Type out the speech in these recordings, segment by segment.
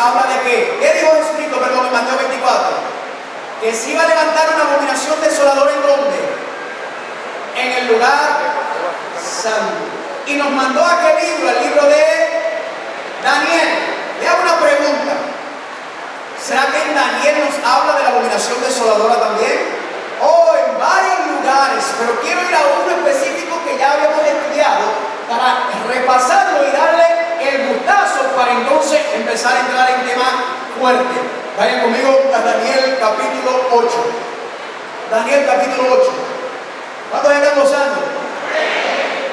habla de qué. ¿Qué dijo Jesucristo, perdón, en Mateo 24? Que se iba a levantar una abominación desoladora en donde, en el lugar santo. Y nos mandó a qué libro, el libro de Daniel. Le hago una pregunta. ¿Será que en Daniel nos habla de la abominación desoladora también? O en varios lugares, pero quiero ir a uno específico que ya habíamos estudiado para repasarlo y darle el gustazo para entonces empezar a entrar en tema fuerte. Vayan conmigo a Daniel capítulo 8. Daniel capítulo 8. ¿Cuántos están gozando?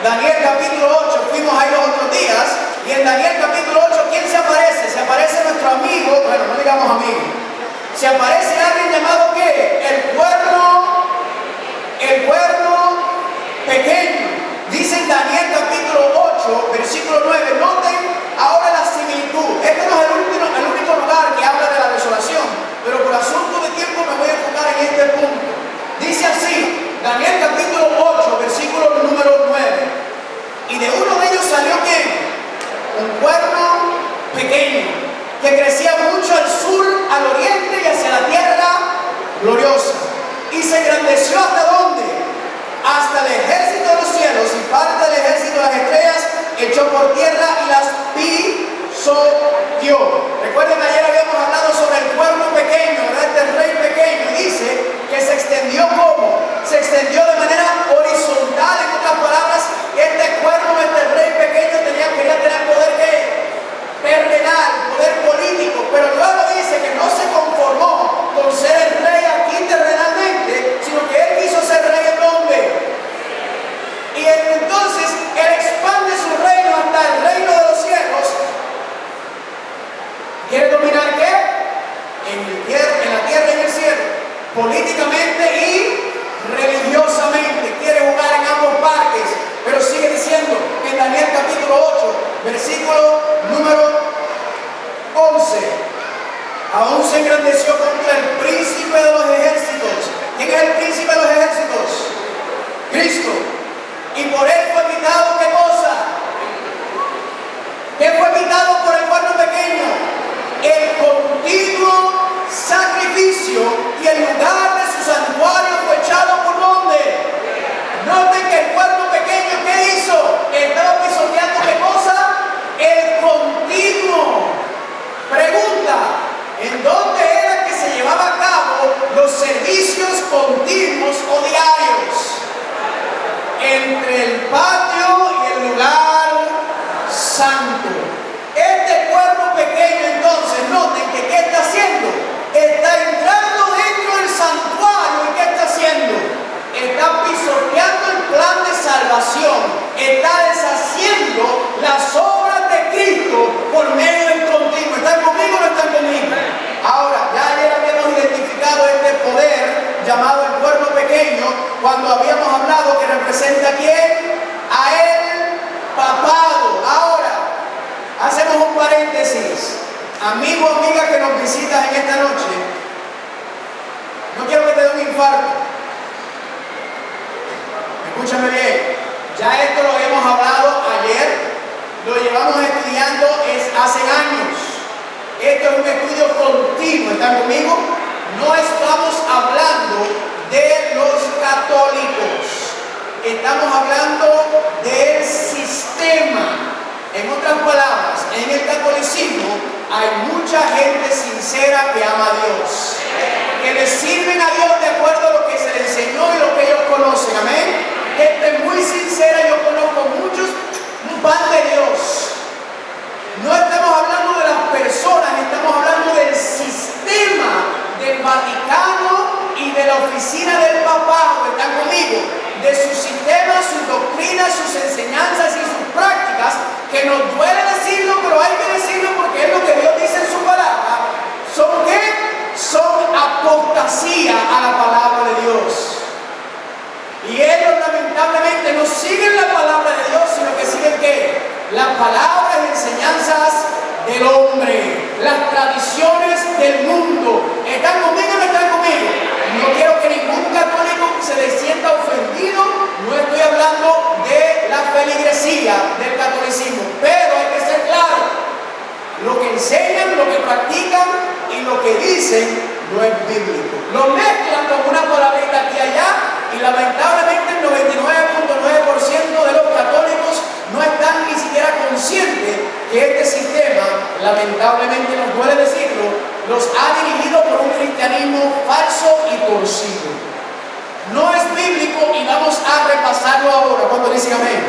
Daniel capítulo 8, fuimos ahí los otros días, y en Daniel capítulo 8, ¿quién se aparece? Se aparece nuestro amigo, bueno, no digamos amigo, se aparece alguien llamado ¿qué? El cuerno pequeño. Dice en Daniel capítulo 8, versículo 9, noten ahora la similitud. Este no es el único lugar que habla de la desolación, pero por asunto de tiempo me voy a enfocar en este punto. Dice así, Daniel capítulo 8, versículo número 9. Y de uno de ellos salió ¿quién? Un cuerno pequeño, que crecía mucho al sur, al oriente y hacia la tierra gloriosa. Y se engrandeció ¿hasta dónde? Hasta el ejército de los cielos, y parte del ejército de las estrellas echó por tierra y las pisoteó. Recuerden, ayer habíamos hablado sobre el cuerno pequeño, ¿verdad? Este rey pequeño, y dice que se extendió ¿cómo? Se extendió de manera horizontal. En otras palabras, este cuerno, este rey pequeño quería tener poder terrenal, poder político, pero luego dice que no se conformó con ser el rey aquí terrenalmente, sino que él quiso ser rey en donde. Y entonces él expande su reino hasta el reino de los cielos. ¿Quiere dominar qué? En la tierra y en el cielo, políticamente y religiosamente. Quiere jugar en ambos parques, pero sigue diciendo en Daniel capítulo 8, versículo número 11, aún se engrandeció contra el príncipe de los ejércitos. ¿Quién es el príncipe de los ejércitos? Cristo. Y por él fue quitado ¿qué cosa? ¿Qué fue quitado por el cuerno pequeño? El continuo sacrificio, y el lugar de su santuario fue echado ¿por dónde? Noten que el cuerno pequeño ¿qué hizo? Estaba pisoteando ¿qué cosa? El continuo. Pregunta, ¿en dónde era que se llevaba a cabo los servicios continuos o diarios? Entre el patio y el lugar santo. Este cuerno pequeño entonces, noten que ¿qué está haciendo? Está entrando dentro del santuario. ¿Y qué está haciendo? Está pisoteando el plan de salvación, está deshaciendo las obras de Cristo por medio del continuo. ¿Están conmigo o no están conmigo? Ahora, ya ayer habíamos identificado este poder llamado el cuerno pequeño, cuando habíamos hablado que representa ¿a quién? A el papado. Ahora, hacemos un paréntesis. Amigo o amiga que nos visitas en esta noche, no quiero que te dé un infarto. Escúchame bien, ya esto lo hemos hablado ayer, lo llevamos estudiando hace años. Esto es un estudio continuo, ¿están conmigo? No estamos hablando de los católicos, estamos hablando del sistema. En otras palabras, en el catolicismo hay mucha gente sincera que ama a Dios, que le sirven a Dios de acuerdo a lo que se les enseñó y lo que ellos conocen, amén. Gente muy sincera, yo conozco muchos, un pan de Dios. No estamos hablando de las personas, estamos hablando del sistema del Vaticano y de la oficina del papado. ¿Están conmigo? De sus sistemas, sus doctrinas, sus enseñanzas y sus prácticas, que nos duele decirlo, pero hay que decirlo porque es lo que Dios dice en su palabra. ¿Son qué? Son apostasía a la palabra de Dios. Y ellos lamentablemente no siguen la palabra de Dios, sino que siguen ¿qué? Las palabras y enseñanzas del hombre, las tradiciones del mundo. ¿Están conmigo o no están conmigo? No quiero que ningún católico se le sienta ofendido. No estoy hablando de la feligresía del catolicismo, pero hay que ser claro. Lo que enseñan, lo que practican que dicen no es bíblico. Lo mezclan con una palabrita aquí y allá y lamentablemente el 99.9% de los católicos no están ni siquiera conscientes que este sistema, lamentablemente nos duele decirlo, los ha dirigido por un cristianismo falso y torcido. No es bíblico y vamos a repasarlo ahora. ¿Cuánto dicen amén?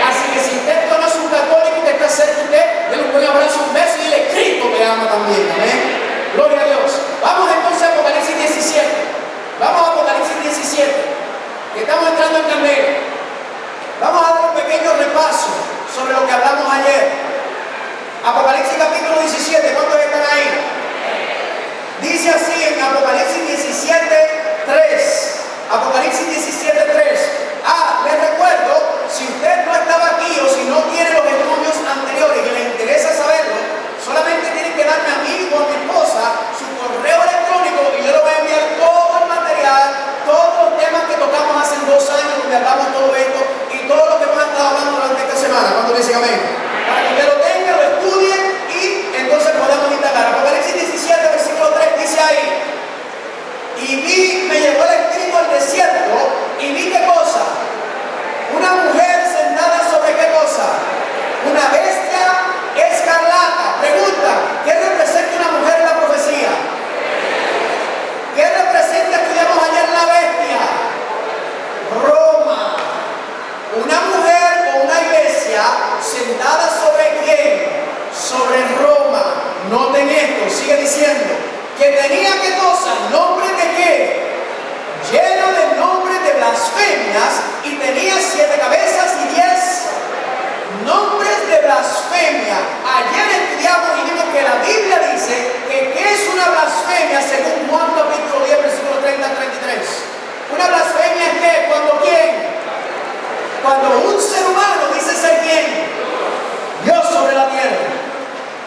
Así que si usted no es un católico que está cerca de usted, denle un buen abrazo, un beso y dile: Cristo me ama también. Amén. Gloria a Dios. Vamos entonces a Apocalipsis 17. Vamos a Apocalipsis 17. Que estamos entrando en candela. Vamos a dar un pequeño repaso sobre lo que hablamos ayer. Apocalipsis capítulo 17. ¿Cuántos están ahí? Dice así en Apocalipsis 17:3. Apocalipsis 17:3. Les recuerdo, si usted no estaba aquí o si no tiene los estudios anteriores y le interesa saberlo, solamente tiene que darme a mí o a mi esposa su correo electrónico y yo le voy a enviar todo el material, todos los temas que tocamos hace 2 años donde hablamos todo esto y todo lo que hemos estado hablando durante esta semana. ¿Cuánto dicen amén? Para que usted lo tenga, lo estudie y entonces podamos indagar. Apocalipsis 17, versículo 3 dice ahí: y me llevó el espíritu al desierto y vi ¿qué cosa? Una mujer sentada sobre ¿qué cosa? Una bestia escarlata. Pregunta: ¿qué representa una mujer en la profecía? ¿Qué representa? Estudiamos ayer la bestia. Roma. Una mujer o una iglesia sentada sobre ¿quién? Sobre Roma. Noten esto, sigue diciendo que tenía ¿qué cosa? ¿Nombre de qué? Lleno de nombres de blasfemias y tenía 7 cabezas y 10 nombres de blasfemia. Ayer estudiamos y vimos que la Biblia dice que ¿qué es una blasfemia? Según Juan capítulo 10, versículo 30 al 33. Una blasfemia es que cuando ¿quién? Cuando un ser humano dice ser ¿quién? Dios sobre la tierra.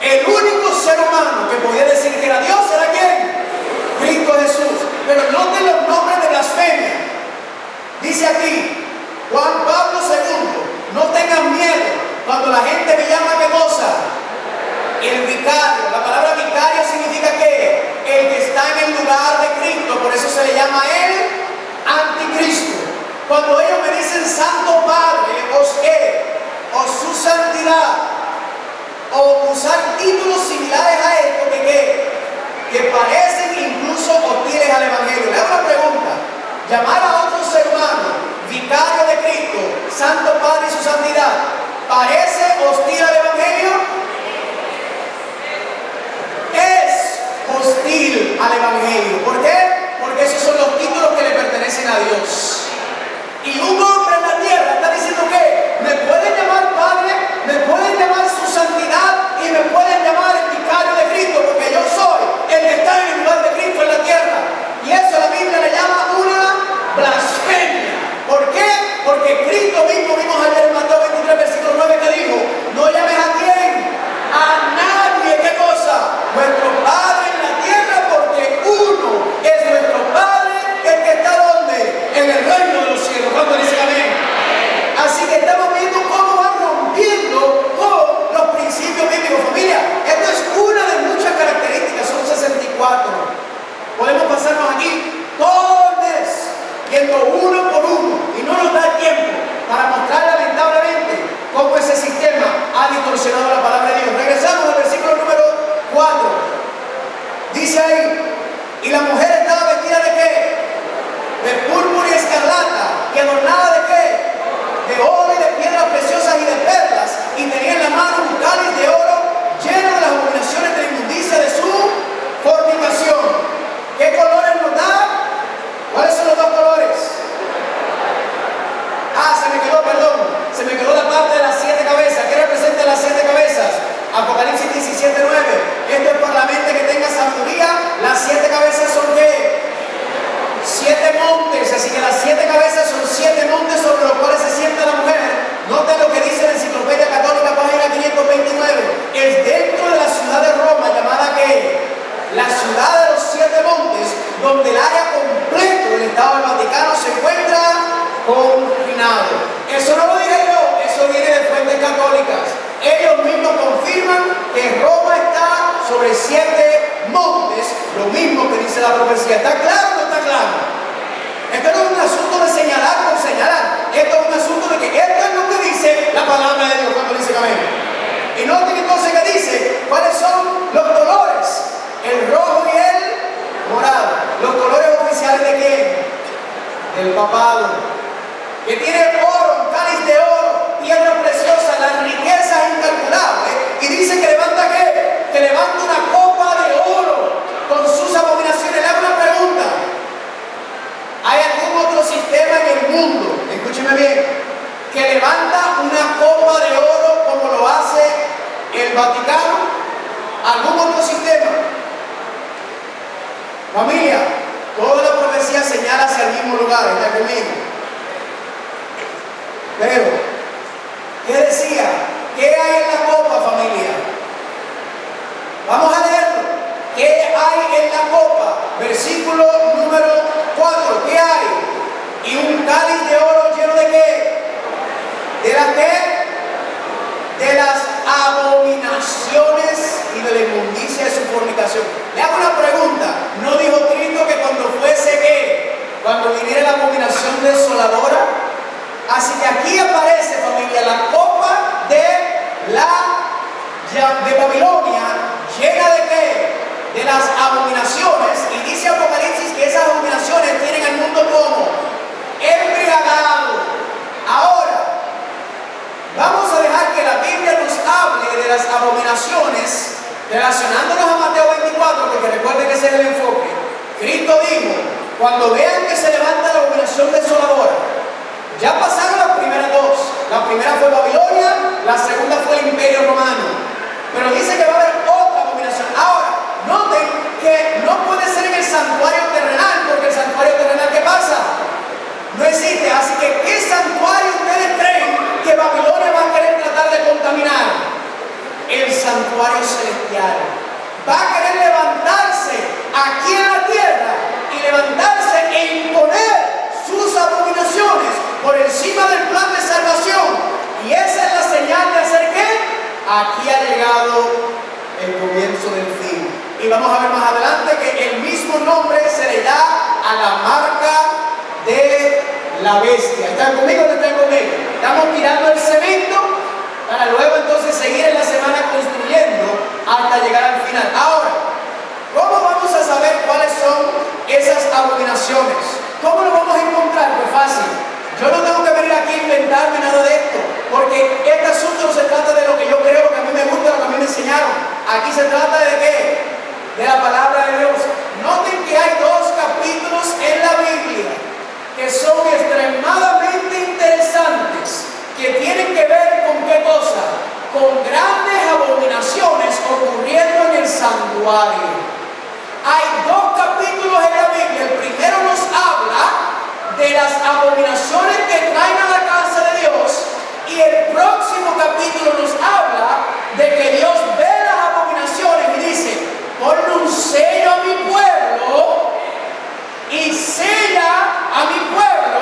El único ser humano que podía decir que era Dios era ¿quién? Cristo Jesús. Pero noten los nombres de blasfemia. Dice aquí Juan Pablo II: no tengan miedo cuando la gente me llama ¿qué cosa? El vicario. La palabra vicario significa ¿qué? El que está en el lugar de Cristo. Por eso se le llama el anticristo. Cuando ellos me dicen Santo Padre o su santidad, o usar títulos similares a esto que parecen incluso hostiles al Evangelio. Le hago una pregunta: llamar a otro ser humano vicario de Cristo, Santo Padre y su santidad, ¿parece hostil al Evangelio? Es hostil al Evangelio. ¿Por qué? Porque esos son los títulos que le pertenecen a Dios. Y un hombre en la tierra está diciendo que me pueden llamar Padre, me pueden llamar su santidad y me pueden llamar el vicario de Cristo, porque yo soy el que está en el lugar de Cristo en la tierra. Y eso la Biblia le llama una blasfemia. ¿Por qué? Porque Cristo mismo, vimos ayer en Mateo 23, versículo 9, que dijo: no llames a quién, a nadie. ¿Qué cosa? Nuestro Padre en la tierra, porque uno es nuestro Padre, el que está ¿dónde? En el reino de los cielos. ¿Cuánto dicen amén? Así que estamos viendo cómo van rompiendo con los principios bíblicos. Familia, esto es una de muchas características, son 64. Podemos pasarnos aquí todo el mes viendo uno por uno y no nos da tiempo para mostrar lamentablemente cómo ese sistema ha distorsionado la palabra de Dios. Regresamos al versículo número 4. Dice ahí: y la mujer estaba vestida ¿de qué? De púrpura y escarlata, y adornada ¿de qué? De oro y de piedras preciosas y de perlas, y tenía en la mano un cáliz de oro lleno de las abominaciones de la inmundicia de su fornicación. ¿Qué colores nos da? ¿Cuáles son los 2 colores? Se me quedó la parte de las 7 cabezas. ¿Qué representan las 7 cabezas? Apocalipsis 17:9. Esto es para la mente que tenga sabiduría. Las 7 cabezas son ¿qué? 7 montes. Así que las 7 cabezas son 7 montes sobre los cuales se sienta la mujer. Noten lo que dice la Enciclopedia Católica, página 529. Es dentro de la ciudad de Roma, llamada ¿qué? La ciudad de los 7 montes, donde el área completo del Estado del Vaticano se encuentra confinado. Eso no lo dije yo, eso viene de fuentes católicas. Ellos mismos confirman que Roma está sobre 7 montes, lo mismo que dice la profecía. ¿Está claro o no está claro? Esto no es un asunto de señalar por señalar. Esto es un asunto de que esto es lo que dice la palabra de Dios cuando dice amén. Y noten entonces que dice cuáles son los colores: el rojo y el morado. Los colores oficiales de quién? Del papado. Que tiene oro, un cáliz de oro, piedras preciosas, las riquezas incalculables. Y dice que levanta ¿qué? Que levanta una copa de oro con sus abominaciones. Le hago una pregunta: ¿hay algún otro sistema en el mundo, escúcheme bien, que levanta una copa de oro como lo hace el Vaticano? ¿Algún otro sistema? Familia, toda la profecía señala hacia el mismo lugar. ¿Está conmigo? Pero, ¿qué decía? ¿Qué hay en la copa, familia? Vamos a leerlo. ¿Qué hay en la copa? Versículo número 4. ¿Qué hay? Y un cáliz de oro lleno de ¿qué? ¿De la qué? De las abominaciones y de la inmundicia de su fornicación. Le hago una pregunta. ¿No dijo Cristo que cuando fuese ¿qué? Cuando viniera la abominación desoladora? Así que aquí aparece, familia, la copa de Babilonia, llena de ¿qué? De las abominaciones. Y dice Apocalipsis que esas abominaciones tienen al mundo como embriagado. Ahora, vamos a dejar que la Biblia nos hable de las abominaciones, relacionándonos a Mateo 24, porque recuerden que ese es el enfoque. Cristo dijo: cuando vean que se levanta la abominación desoladora. Ya pasaron las primeras dos. La primera fue Babilonia, la segunda fue el Imperio Romano. Pero dice que va a haber otra abominación. Ahora, noten que no puede ser en el santuario terrenal, porque el santuario terrenal, ¿qué pasa? No existe. Así que, ¿qué santuario ustedes creen que Babilonia va a querer tratar de contaminar? El santuario celestial. Va a querer levantarse aquí en la tierra y levantarse e imponer sus abominaciones por encima del plan de salvación. Y esa es la señal de hacer ¿qué? Aquí ha llegado el comienzo del fin. Y vamos a ver más adelante que el mismo nombre se le da a la marca de la bestia. ¿Están conmigo o no están conmigo? Estamos tirando el cemento para luego entonces seguir en la semana construyendo hasta llegar al final. Ahora, ¿cómo vamos a saber cuáles son esas abominaciones? ¿Cómo lo vamos a encontrar? Pues fácil. Yo no tengo que venir aquí a inventarme nada de esto, porque este asunto no se trata de lo que yo creo, lo que a mí me gusta, lo que a mí me enseñaron. Aquí se trata de ¿qué? De la palabra de Dios. Noten que hay 2 capítulos en la Biblia que son extremadamente interesantes, que tienen que ver con ¿qué cosa? Con grandes abominaciones ocurriendo en el santuario. Hay 2 capítulos en la Biblia. El primero nos habla de las abominaciones que traen a la casa de Dios, y el próximo capítulo nos habla de que Dios ve las abominaciones y dice: ponle un sello a mi pueblo y sella a mi pueblo,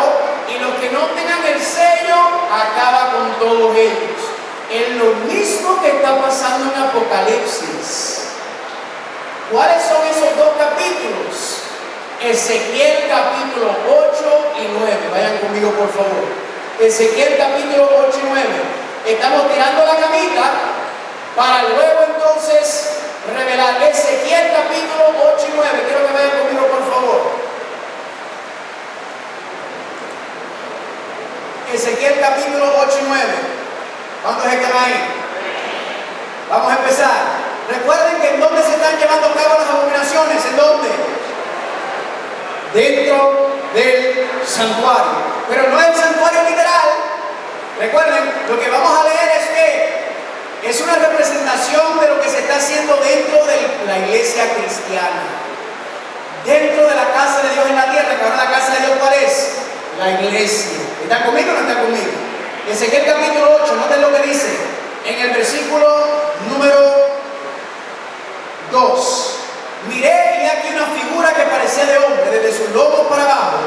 y los que no tengan el sello acaba con todos ellos. Es lo mismo que está pasando en Apocalipsis. ¿Cuáles son esos 2 capítulos? Ezequiel capítulo 8 y 9. Vayan conmigo, por favor. Ezequiel capítulo 8 y 9. Estamos tirando la camita para luego entonces revelar. Ezequiel capítulo 8 y 9. Quiero que vayan conmigo, por favor. Ezequiel capítulo 8 y 9. ¿Cuántos están ahí? Vamos a empezar. Recuerden que en dónde se están llevando a cabo las abominaciones. ¿En dónde? Dentro del santuario. Pero no es el santuario literal. Recuerden, lo que vamos a leer es que es una representación de lo que se está haciendo dentro de la iglesia cristiana, dentro de la casa de Dios en la tierra. Que ahora la casa de Dios, ¿cuál es? La iglesia. ¿Están conmigo o no están conmigo? Ezequiel capítulo 8, noten lo que dice en el versículo número 2. Miré y aquí una figura que parecía de hombre, desde sus lomos para abajo,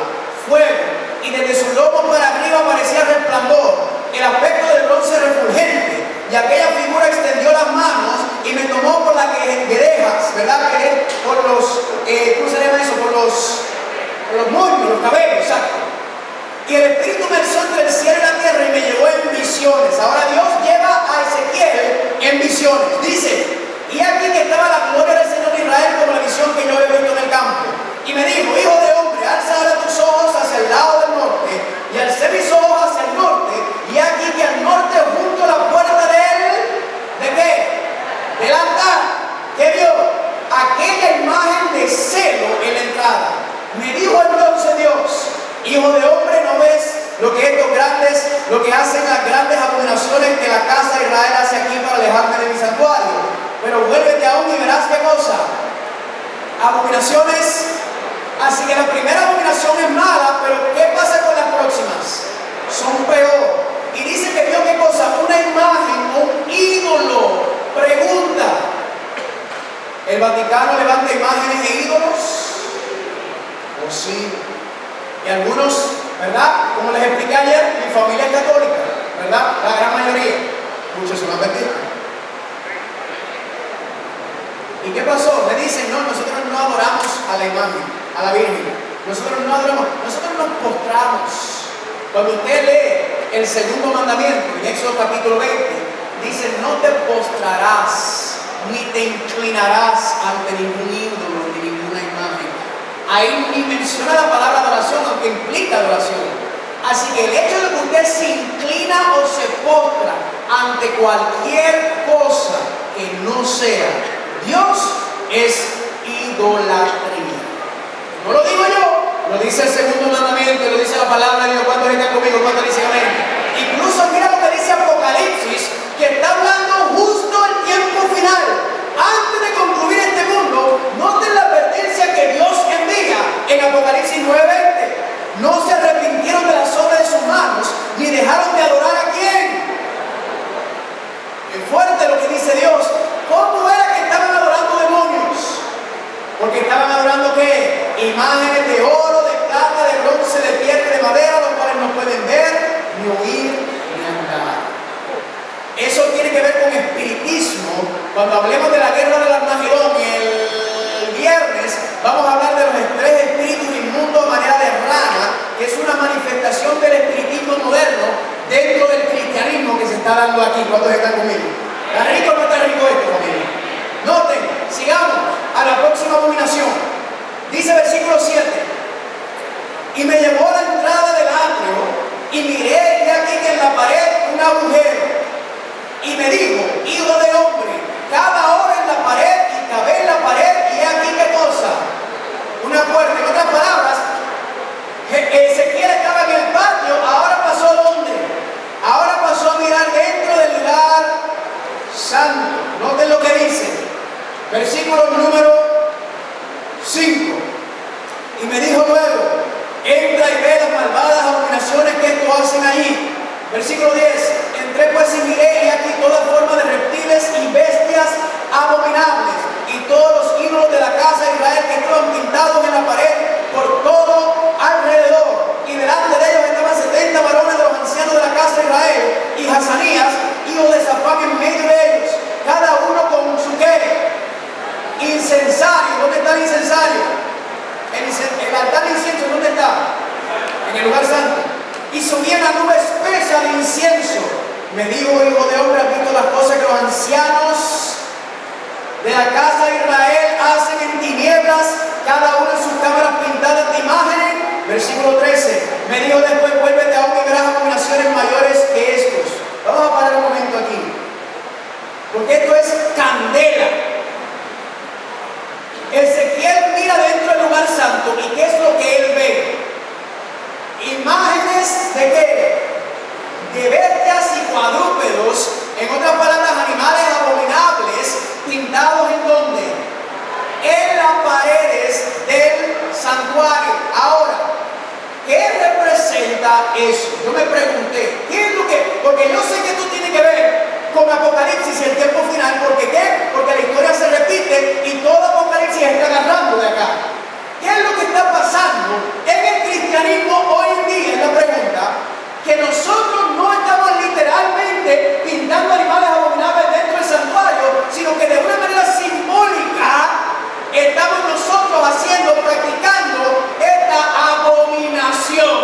fuego, y desde sus lomos para arriba parecía resplandor, el aspecto de bronce refulgente, y aquella figura extendió las manos y me tomó por la quejera Y el Espíritu me alzó entre el cielo y la tierra y me llevó en visiones. Ahora Dios lleva a Ezequiel en visiones. Dice, y aquí que estaba la gloria del Señor de Israel como la visión que yo he visto en el campo. Y me dijo, hijo de hombre, alza ahora tus ojos hacia el lado del norte. Y alcé mis ojos hacia el norte. Y aquí que al norte, junto a la puerta ¿de qué? Del altar. ¿Qué vio? Aquella imagen de celo en la entrada. Me dijo entonces Dios, hijo de hombre, ¿no ves lo que estos grandes, lo que hacen las grandes abominaciones que la casa de Israel hace aquí para alejarme de mi santuario? Pero vuélvete aún y verás qué cosa. Abominaciones. Así que la primera abominación es mala, pero ¿qué pasa con las próximas? Son peor. Y dice que vio qué cosa, una imagen, un ídolo. Pregunta, ¿el Vaticano levanta imágenes de ídolos? ¿O sí? Y algunos, ¿verdad? Como les expliqué ayer, mi familia es católica, ¿verdad? La gran mayoría. Muchos son adventidos. ¿Y qué pasó? Me dicen, no, nosotros no adoramos a la imagen, a la Virgen. Nosotros no adoramos, nosotros nos postramos. Cuando usted lee el segundo mandamiento, en Éxodo capítulo 20, dice, no te postrarás, ni te inclinarás ante ningún ídolo, ni ninguna imagen. Ahí ni menciona la palabra adoración, aunque implica adoración. Así que el hecho de que usted se inclina o se postra ante cualquier cosa que no sea Dios es idolatría. No lo digo yo, lo dice el segundo mandamiento, lo dice la palabra de Dios. ¿Cuántos están conmigo? ¿Cuántos dicen amén? Incluso mira lo que dice Apocalipsis, que está hablando justo el tiempo final. Antes de concluir este mundo, noten la advertencia que Dios envía en Apocalipsis 9:20. No se arrepintieron de las obras de sus manos, ni dejaron de adorar a quién. Es fuerte lo que dice Dios. ¿Cómo era que estaban adorando demonios? Porque estaban adorando ¿qué? Imágenes de oro, de plata, de bronce, de piedra, de madera, los cuales no pueden ver, ni oír, ni andar. Eso tiene que ver con espiritismo. Cuando hablemos de la guerra del Armagedón el viernes, vamos a hablar de los tres espíritus inmundos a manera de rana, que es una manifestación del espiritismo moderno dentro del cristianismo que se está dando aquí. ¿Cuántos están conmigo? ¿Está rico o no está rico esto, familia? Noten, sigamos a la próxima abominación. Dice versículo 7. Y me llevó a la entrada del atrio, y miré, y aquí que en la pared un agujero. Y me dijo, hijo de hombre, cada hora en la pared, y cabé en la pared, y aquí qué cosa. Una puerta. En otras palabras, Ezequiel estaba en el patio, ahora pasó ¿a dónde? Ahora pasó a mirar dentro del lugar santo. Noten lo que dice. Versículo número 5. Y me dijo luego, entra y ve las malvadas abominaciones que estos hacen allí. Versículo 10. Entré pues y miré, y aquí toda forma de reptiles y bestias abominables, y todos los ídolos de la casa de Israel que estaban pintados en la pared por todo alrededor. Y delante de ellos estaban 70 varones de los ancianos de la casa de Israel, y Hazanías, hijo de Safán, en medio de ellos, cada uno con su ¿qué? Incensario. ¿Dónde está el incensario? El altar de incienso, ¿dónde está? En el lugar santo. Y subía una nube espesa de incienso. Me dijo, hijo de hombre, ¿has visto las cosas que los ancianos de la casa de Israel hacen en tinieblas, cada uno en sus cámaras pintadas de imágenes? Versículo 13. Me dijo después, vuélvete aún y verás abominaciones mayores que estos. Vamos a parar un momento aquí, porque esto es candela. Ezequiel mira dentro del lugar santo, ¿y qué es lo que él ve? Imágenes de ¿qué? De bestias y cuadrúpedos, en otras palabras, animales abominables, pintados ¿en dónde? En las paredes del santuario. Ahora, ¿qué representa eso? Yo me pregunté, ¿qué es lo que? Porque yo sé que esto tiene que ver con Apocalipsis y el tiempo final. ¿Por qué? Porque la historia se repite y todo Apocalipsis está agarrando de acá. ¿Qué es lo que está pasando en el cristianismo hoy en día? Es la pregunta. Que nosotros no estamos literalmente pintando animales abominables dentro del santuario, sino que de una manera simbólica estamos nosotros practicando esta abominación.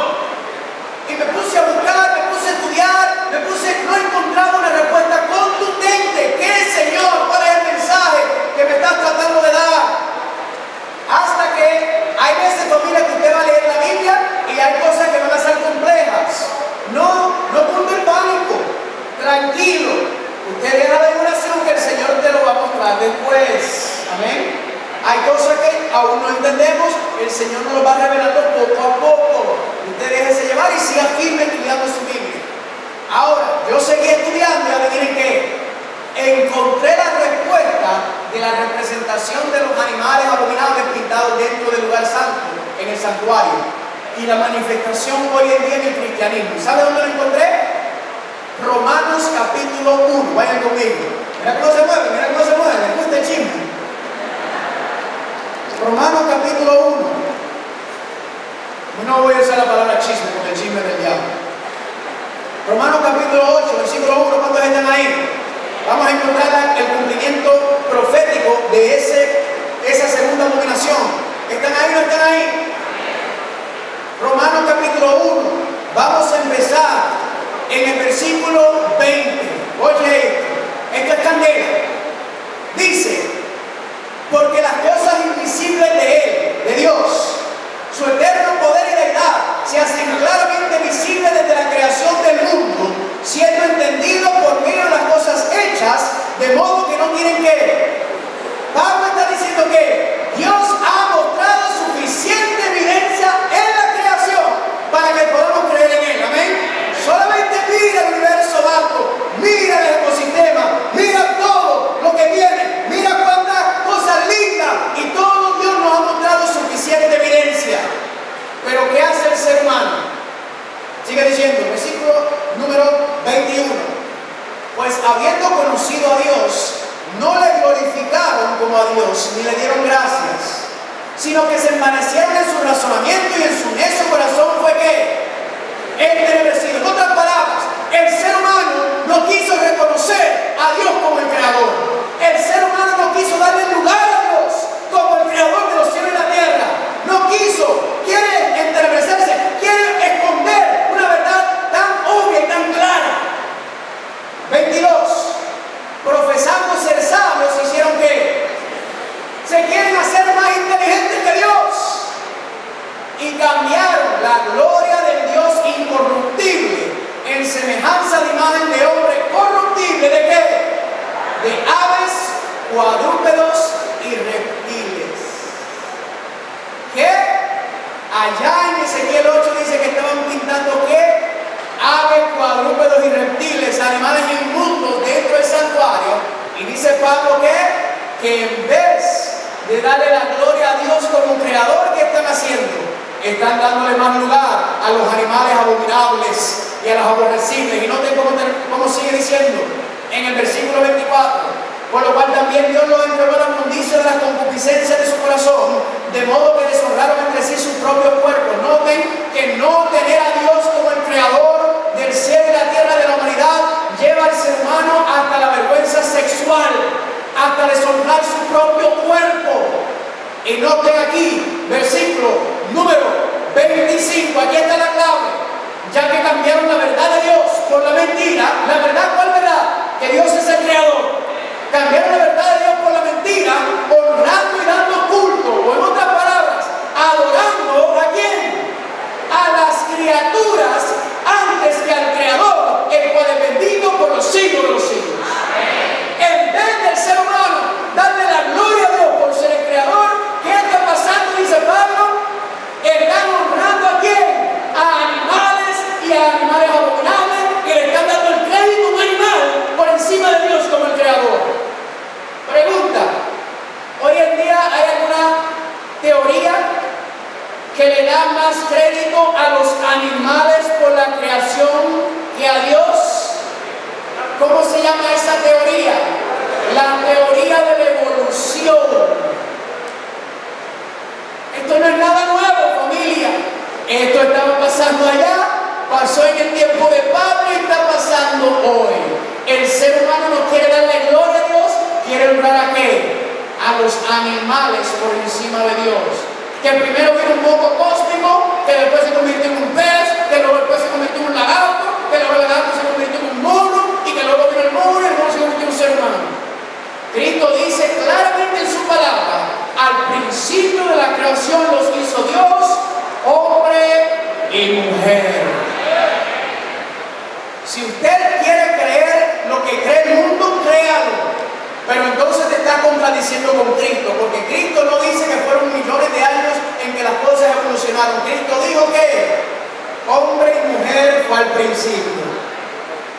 no he encontrado una respuesta contundente. ¿Qué, Señor? ¿Cuál es el mensaje que me estás tratando de dar? Hasta que hay veces, familia, que usted va a leer la Biblia y hay cosas que van a ser complejas. No cunde el pánico. Tranquilo. Usted deja la oración que el Señor te lo va a mostrar después. Amén. Hay cosas que aún no entendemos, el Señor nos lo va revelando poco a poco. Usted déjese llevar y siga firme estudiando su Biblia. Ahora, yo seguí estudiando y adivinen qué. Encontré la respuesta de la representación de los animales abominables pintados dentro del lugar santo, en el santuario, y la manifestación hoy en día en el cristianismo. ¿Sabe dónde lo encontré? Romanos capítulo 1. Vayan conmigo. Mira cómo se mueve, mira cómo se mueve. ¿Les gusta el chisme? Romanos capítulo 1. No voy a usar la palabra chisme porque el chisme es del diablo. Romanos capítulo 8, versículo 1. ¿Cuántos están ahí? Vamos a encontrar el cumplimiento profético de esa segunda abominación. ¿Están ahí o no están ahí? Romanos capítulo 1. Vamos a empezar en el versículo 20. Oye, esto es candela. Dice: porque las cosas invisibles de Él, de Dios, su eterno poder y deidad, se hacen claramente visibles desde la creación del mundo, siendo entendido por medio de las cosas hechas, de modo que no tienen que. Pablo está diciendo que Dios ha mostrado suficiente evidencia en la creación para que podamos creer en Él. Amén. Solamente mira el universo vasto, mira el ecosistema, mira todo lo que viene, mira cuántas cosas lindas, y todo Dios nos ha mostrado suficiente evidencia. Pero ¿qué hace el ser humano? Sigue diciendo, versículo número 21. Pues habiendo conocido a Dios, no le glorificaron como a Dios, ni le dieron gracias, sino que se envanecieron en su razonamiento y en su necio corazón fue que entenebrecido. En otras palabras, el ser humano no quiso reconocer a Dios como el creador. El ser humano no quiso darle lugar a Dios como el creador de los cielos y la tierra. No quiso, quiere entenebrecerse, quiere esconder una verdad tan obvia y tan clara. 22. Profesando ser sabios, hicieron que se quieren hacer más inteligentes que Dios y cambiaron la gloria del Dios incorruptible en semejanza de imagen de hombre corruptible. ¿De qué? De aves, cuadrúpedos y reptiles. ¿Qué? Allá en Ezequiel 8 dice que estaban pintando ¿qué? Aves, cuadrúpedos y reptiles, animales inmundos dentro del santuario. Y dice Pablo que en vez de darle la gloria a Dios como creador, ¿qué están haciendo? Están dándole más lugar a los animales abominables y a los aborrecibles. Y noten cómo sigue diciendo en el versículo 24. Por lo cual también Dios los entregó a la inmundicia de la concupiscencia de su corazón, de modo que deshonraron entre sí sus propios cuerpos. Noten que no tener a Dios como el creador del cielo y la tierra de la humanidad lleva al ser humano hasta la vergüenza sexual, hasta deshonrar su propio cuerpo. Y noten aquí, versículo número 25, aquí está la clave. Ya que cambiaron la verdad de Dios por la mentira, ¿la verdad cuál verdad? Que Dios es el creador. Cambiaron la verdad de Dios por la mentira, honrando y dando culto, o en otras palabras, adorando ¿a quién? A las criaturas antes que al creador, el cual es bendito por los siglos de los siglos. En vez del ser humano darle la gloria a Dios por ser el creador, ¿qué está pasando? Dice Pablo, están honrando ¿a quién? A animales y a animales abominables, que le están dando el crédito a un animal por encima de Dios como el creador. Pregunta, ¿hoy en día hay alguna teoría que le da más crédito a los animales por la creación que a Dios? ¿Cómo se llama esa teoría? La teoría de la evolución. Esto no es nada nuevo, familia. Esto estaba pasando allá, pasó en el tiempo de Pablo y está pasando hoy. El ser humano no quiere darle gloria a Dios, quiere honrar ¿a qué? A los animales por encima de Dios. Que primero vino un moco cósmico, que después se convirtió en un pez, que luego después se convirtió en un lagarto, que luego el lagarto se convirtió en un Si usted quiere creer lo que cree el mundo, créalo. Pero entonces te está contradiciendo con Cristo, porque Cristo no dice que fueron millones de años en que las cosas evolucionaron. Cristo dijo que hombre y mujer fue al principio.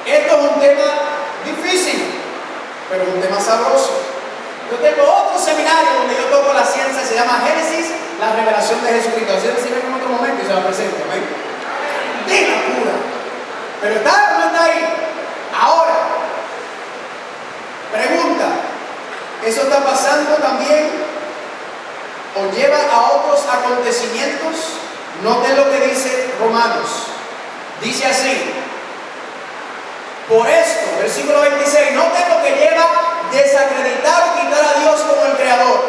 Esto es un tema difícil, pero es un tema sabroso. Yo tengo otro seminario donde yo toco la ciencia, se llama Génesis, la revelación de Jesucristo. Así se ve en otro momento y se la presento. ¿Ven? De la pura. Pero está o no está ahí. Ahora, pregunta, ¿eso está pasando también o lleva a otros acontecimientos? Noten lo que dice Romanos. Dice así: por esto, versículo 26, noten lo que lleva a desacreditar o quitar a Dios como el Creador.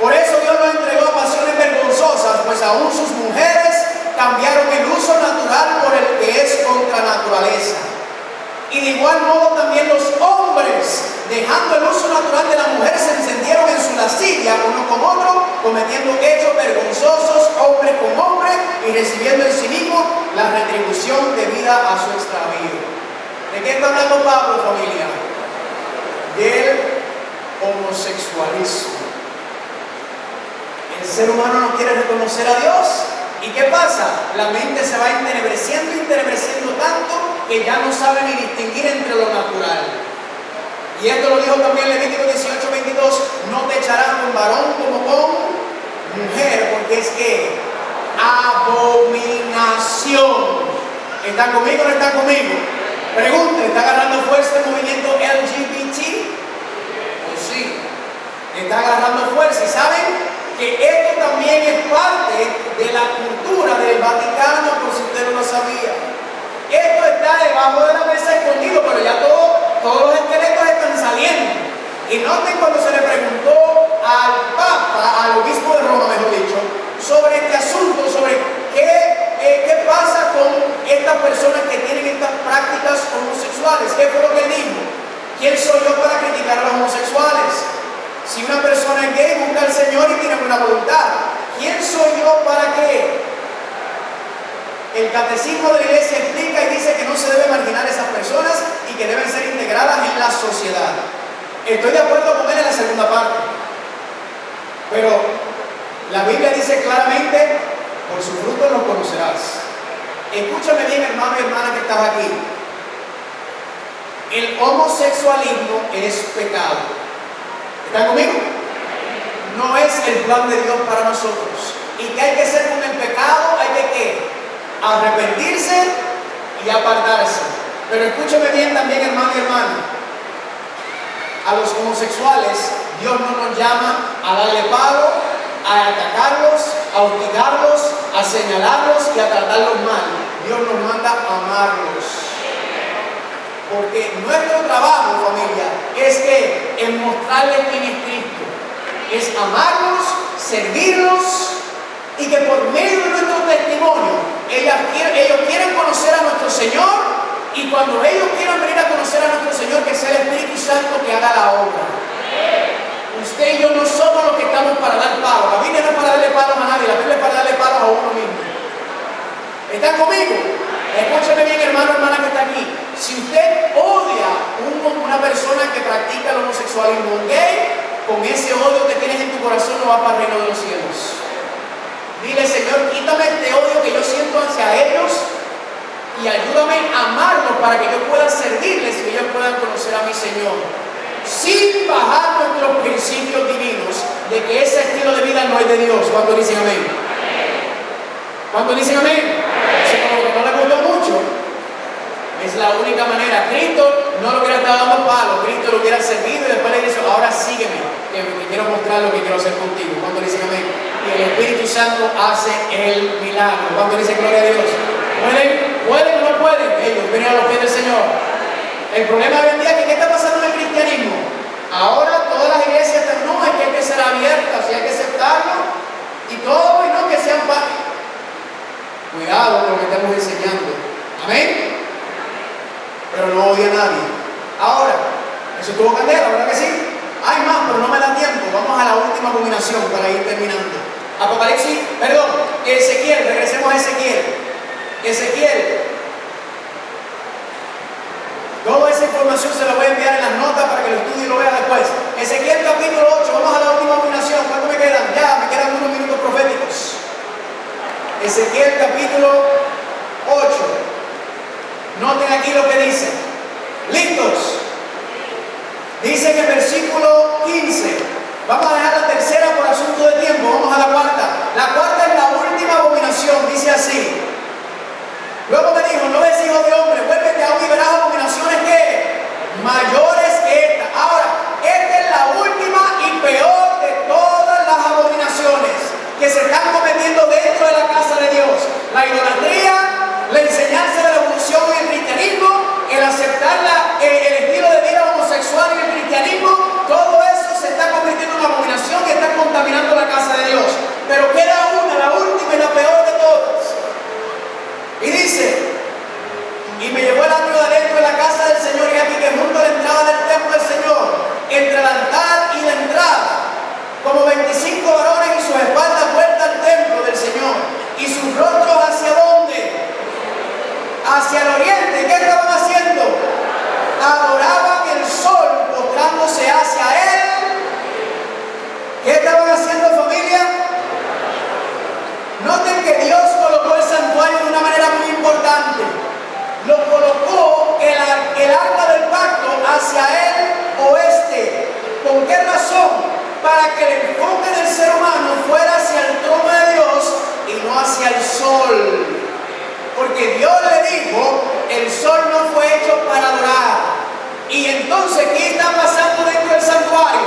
Por eso Dios lo entregó a pasiones vergonzosas, pues aún sus mujeres cambiaron el uso natural por el que es contra naturaleza. Y de igual modo también los hombres, dejando el uso natural de la mujer, se encendieron en su lascivia uno con otro, cometiendo hechos vergonzosos, hombre con hombre, y recibiendo en sí mismo la retribución debida a su extravío. ¿De qué está hablando Pablo, familia? Del homosexualismo. El ser humano no quiere reconocer a Dios. ¿Y qué pasa? La mente se va entenebreciendo tanto que ya no sabe ni distinguir entre lo natural. Y esto lo dijo también Levítico 18:22: no te echarás con varón como con mujer, porque es que abominación. ¿Están conmigo o no están conmigo? Pregunta, ¿está agarrando fuerza el movimiento LGBT? Pues sí, está agarrando fuerza. ¿Y saben? Que esto también es parte de la cultura del Vaticano, por si usted no lo sabía. Esto está debajo de la mesa escondido, pero ya todos los esqueletos están saliendo. Y noten cuando se le preguntó al Papa, al obispo de Roma, mejor dicho, sobre este asunto, sobre qué pasa con estas personas que tienen estas prácticas homosexuales. ¿Qué fue lo que él dijo? ¿Quién soy yo para criticar a los homosexuales? Si una persona es gay, busca al Señor y tiene buena voluntad. ¿Quién soy yo para qué? El catecismo de la iglesia explica y dice que no se debe marginar a esas personas y que deben ser integradas en la sociedad. Estoy de acuerdo con él en la segunda parte. Pero la Biblia dice claramente: por su fruto los conocerás. Escúchame bien, hermano y hermana que estás aquí. El homosexualismo es pecado. ¿Están conmigo? No es el plan de Dios para nosotros. ¿Y qué hay que hacer con el pecado? Hay que ¿qué? Arrepentirse y apartarse. Pero escúchame bien también, hermano y hermana. A los homosexuales, Dios no nos llama a darle palo, a atacarlos, a hostigarlos, a señalarlos y a tratarlos mal. Dios nos manda a amarlos. Porque nuestro trabajo, familia, es mostrarles quién es Cristo. Es amarlos, servirlos, y que por medio de nuestro testimonio, ellos quieren conocer a nuestro Señor, y cuando ellos quieran venir a conocer a nuestro Señor, que sea el Espíritu Santo que haga la obra. Usted y yo no somos los que estamos para dar palos. La Biblia no es para darle palos a nadie, la Biblia es para darle palos a uno mismo. ¿Están conmigo? Escúcheme bien, hermano, hermana que está aquí. Si usted odia a una persona que practica el homosexualismo, un gay, con ese odio que tienes en tu corazón no va para el reino de los cielos. Dile: Señor, quítame este odio que yo siento hacia ellos y ayúdame a amarlos para que yo pueda servirles y ellos puedan conocer a mi Señor. Sin bajar nuestros principios divinos de que ese estilo de vida no es de Dios. ¿Cuántos dicen amén? ¿Cuántos dicen amén? Eso como que no le gustó mucho. Es la única manera. Cristo no lo hubiera estado dando palo, Cristo lo hubiera servido y después le dice: ahora sígueme, que quiero mostrar lo que quiero hacer contigo. ¿Cuántos dicen amén? Y el Espíritu Santo hace el milagro. ¿Cuántos dicen gloria a Dios? ¿Pueden o no pueden? Ellos vienen a los pies del Señor. El problema hoy en día es que ¿qué está pasando en el cristianismo? Ahora todas las iglesias están: no, es que hay que ser abiertas, y hay que aceptarlo y todo, y no que sean cuidado con lo que estamos enseñando. Amén. Pero no odia a nadie. Ahora, eso estuvo candela, ¿verdad que sí? Hay más, pero no me da tiempo. Vamos a la última combinación para ir terminando. Ezequiel, regresemos a Ezequiel. información se la voy a enviar en las notas para que lo estudie y lo vea después. Ezequiel capítulo 8, vamos a la última abominación. ¿Cuánto me quedan? Ya, me quedan unos minutos proféticos. Ezequiel capítulo 8. Noten aquí lo que dice. ¿Listos? Dice en el versículo 15. Vamos a dejar la tercera por asunto de tiempo. Vamos a la cuarta. La cuarta es la última abominación. Dice así. Luego me dijo, no ves hijo de hombre, vuélvete aún y verás abominaciones que mayores que esta. Ahora, esta es la última y peor de todas las abominaciones que se están cometiendo dentro de la casa de Dios. La idolatría, la enseñanza de la evolución y el cristianismo, el aceptar el estilo de vida homosexual y el cristianismo, todo eso se está convirtiendo en una abominación que está contaminando la casa de Dios. Pero queda una, la última y la peor de todas. Y dice, y me llevó el atrio de adentro de la casa del Señor, y aquí que junto a la entrada del templo del Señor, entre el altar y la entrada, como 25 varones y sus espaldas vueltas al templo del Señor, y sus rostros hacia dónde, hacia el oriente. ¿Qué estaban haciendo? Adoraban el sol, postrándose hacia él. ¿Qué estaban haciendo, familia? Noten que Dios colocó el santuario de una manera muy importante. Lo colocó el arca del pacto hacia el oeste. ¿Con qué razón? Para que el enfoque del ser humano fuera hacia el trono de Dios y no hacia el sol. Porque Dios le dijo, el sol no fue hecho para adorar. Y entonces, ¿qué está pasando dentro del santuario?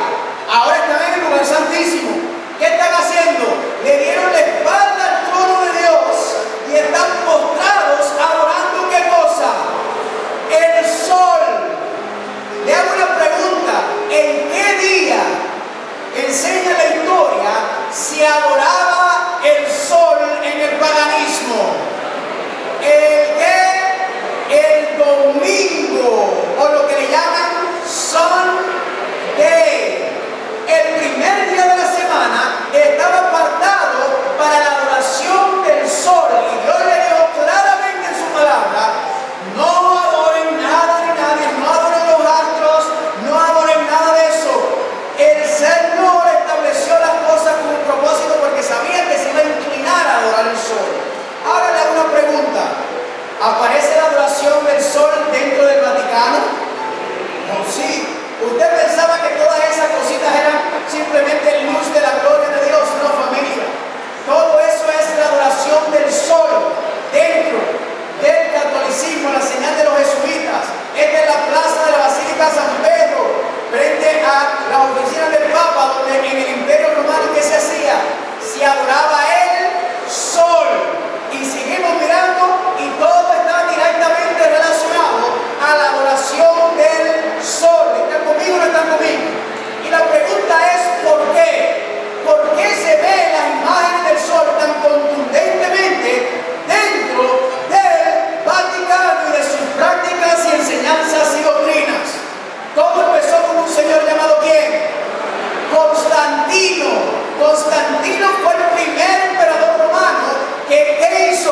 Ahora están en el lugar santísimo. ¿Qué están haciendo? Le dieron la espalda al trono de Dios y están postrados adorando ¿qué cosa? El sol. Le hago una pregunta. ¿En qué día enseña la historia se adoraba el sol en el paganismo? El domingo, o lo que le llaman Sunday. El primer día de la semana estaba apartado para la adoración del sol, y Dios le dijo claramente en su palabra, no adoren nada ni nadie, no adoren los astros, no adoren nada de eso. El Señor estableció las cosas con un propósito porque sabía que se iba a inclinar a adorar el sol. Ahora le hago una pregunta. ¿Aparece la adoración del sol dentro del Vaticano? No, sí. ¿Usted pensaba que todas esas cositas eran simplemente luz de la gloria de Dios? No, familia. Todo eso es la adoración del sol dentro del catolicismo, la señal de los jesuitas. Esta es la plaza de la Basílica San Pedro, frente a la oficina del Papa, donde en el Imperio Romano, ¿qué se hacía? Se adoraba el sol. Y seguimos mirando y todo está directamente relacionado a la adoración del sol. ¿Están conmigo o no están conmigo? Y la pregunta es ¿por qué? ¿Por qué se ven las imágenes del sol tan contundentemente dentro del Vaticano y de sus prácticas y enseñanzas y doctrinas? Todo empezó con un señor llamado ¿quién? Constantino. Constantino fue el primer emperador romano. ¿Qué hizo?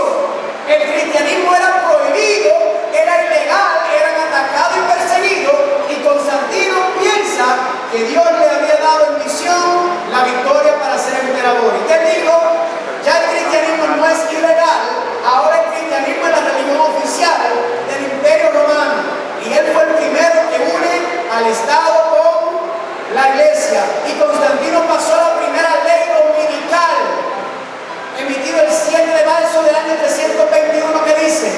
El cristianismo era prohibido, era ilegal, eran atacados y perseguidos, y Constantino piensa que Dios le había dado en visión la victoria para ser emperador. ¿Y qué dijo? Ya el cristianismo no es ilegal, ahora el cristianismo es la religión oficial del Imperio Romano, y él fue el primero que une al Estado con la iglesia, y Constantino pasó la primera ley dominical emitido el 7 de marzo del año 321, que dice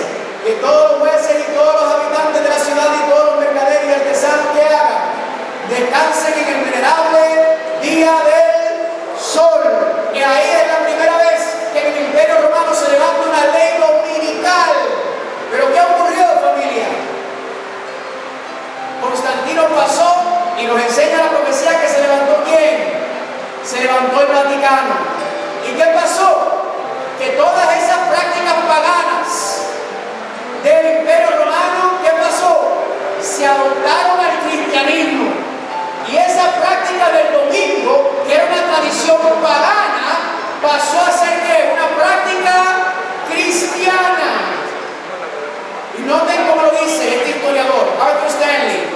que todos los jueces y todos los habitantes de la ciudad y todos los mercaderes y artesanos que hagan descansen en el venerable día del sol. Y ahí es la primera vez que en el Imperio Romano se levanta una ley dominical. Pero ¿qué ocurrió, familia? Constantino pasó y nos enseña la profecía que se levantó ¿quién? Se levantó el Vaticano. ¿Y qué pasó? Que todas esas prácticas paganas del Imperio Romano, ¿qué pasó? Se adoptaron al cristianismo. Y esa práctica del domingo, que era una tradición pagana, pasó a ser ¿qué? Una práctica cristiana. Y noten cómo lo dice este historiador, Arthur Stanley.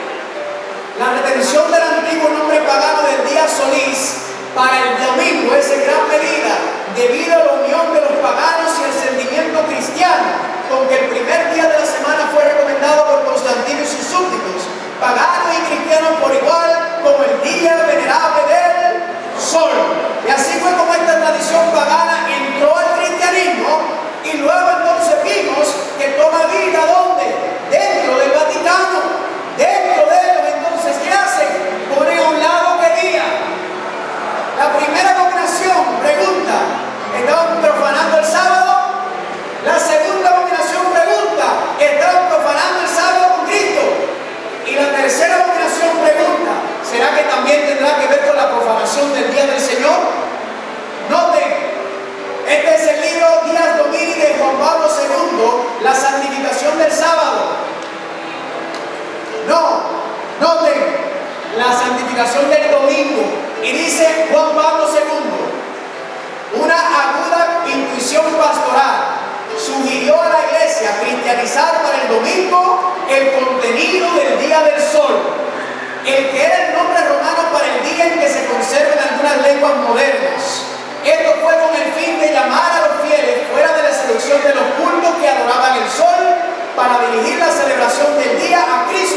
para el domingo es en gran medida debido a la unión de los paganos y el sentimiento cristiano, con que el primer día de la semana fue recomendado por Constantino y sus súbditos, paganos y cristianos por igual, como el día venerable del sol. Y así fue como esta tradición pagana entró al cristianismo, y luego entonces vimos que toma vida ¿dónde? Dentro del Vaticano. Dentro de ellos entonces, ¿qué hacen? Ponen a un lado qué día. La primera dominación pregunta, ¿estaban profanando el sábado? La segunda dominación pregunta, ¿estaban profanando el sábado con Cristo? Y la tercera dominación pregunta, ¿será que también tendrá que ver con la profanación del día del Señor? Noten, este es el libro Dies Domini de Juan Pablo II, la santificación del sábado. No, noten, la santificación del domingo. Y dice Juan Pablo II, una aguda intuición pastoral sugirió a la iglesia cristianizar para el domingo el contenido del día del sol, el que era el nombre romano para el día en que se conservan algunas lenguas modernas. Esto fue con el fin de llamar a los fieles fuera de la selección de los cultos que adoraban el sol para dirigir las